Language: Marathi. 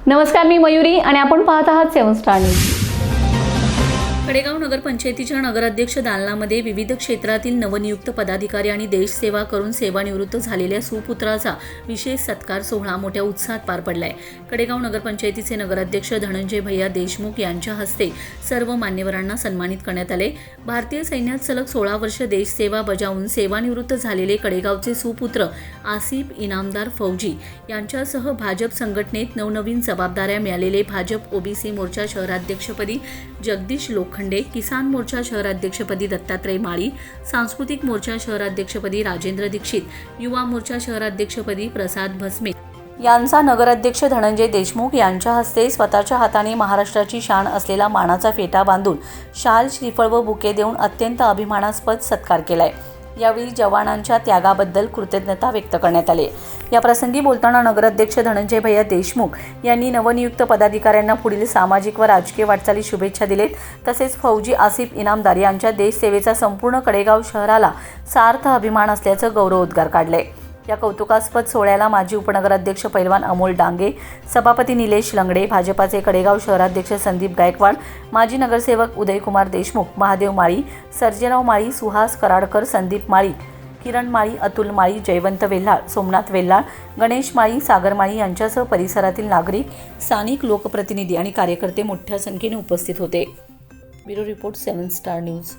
नमस्कार, मी मयुरी आणि आपण पाहत आहात 7 स्टार न्यूज। कडेगाव नगरपंचायतीच्या नगराध्यक्ष दालनामध्ये विविध क्षेत्रातील नवनियुक्त पदाधिकारी आणि देशसेवा करून सेवानिवृत्त झालेल्या सुपुत्राचा विशेष सत्कार सोहळा मोठ्या उत्साहात पार पडलाय। कडेगाव नगरपंचायतीचे नगराध्यक्ष धनंजय भैया देशमुख यांच्या हस्ते सर्व मान्यवरांना सन्मानित करण्यात आले। भारतीय सैन्यात सलग 16 वर्ष देशसेवा बजावून सेवानिवृत्त झालेले कडेगावचे सुपुत्र आसिफ इनामदार फौजी यांच्यासह भाजप संघटनेत नवनवीन जबाबदाऱ्या मिळालेले भाजप ओबीसी मोर्चा शहराध्यक्षपदी जगदीश लोखंडे, किसान मोर्चा शहराध्यक्षपदी दत्तात्रय माळी, सांस्कृतिक मोर्चा शहराध्यक्षपदी राजेंद्र दीक्षित, युवा मोर्चा शहराध्यक्षपदी प्रसाद भस्मे यांचा नगराध्यक्ष धनंजय देशमुख यांच्या हस्ते स्वतःच्या हाताने महाराष्ट्राची शान असलेला मानाचा फेटा बांधून शाल, श्रीफळ व बुके देऊन अत्यंत अभिमानास्पद सत्कार केलाय। यावेळी जवानांच्या त्यागाबद्दल कृतज्ञता व्यक्त करण्यात आली। या प्रसंगी बोलताना नगराध्यक्ष धनंजय भैया देशमुख यांनी नवनियुक्त पदाधिकाऱ्यांना पुढील सामाजिक व राजकीय वाटचालीत शुभेच्छा दिलेत। तसेच फौजी आसिफ इनामदार यांच्या देशसेवेचा संपूर्ण कडेगाव शहराला सार्थ अभिमान असल्याचं गौरवोद्गार काढले। या कौतुकास्पद सोहळ्याला माजी उपनगराध्यक्ष पैलवान अमोल डांगे, सभापती निलेश लंगडे, भाजपाचे कडेगाव शहराध्यक्ष संदीप गायकवाड, माजी नगरसेवक उदयकुमार देशमुख, महादेव माळी, सर्जेराव माळी, सुहास कराडकर, संदीप माळी, किरण माळी, अतुल माळी, जयवंत वेल्हाळ, सोमनाथ वेल्हाळ, गणेश माळी, सागर माळी यांच्यासह परिसरातील नागरिक, स्थानिक लोकप्रतिनिधी आणि कार्यकर्ते मोठ्या संख्येने उपस्थित होते। Bureau report 7 star news.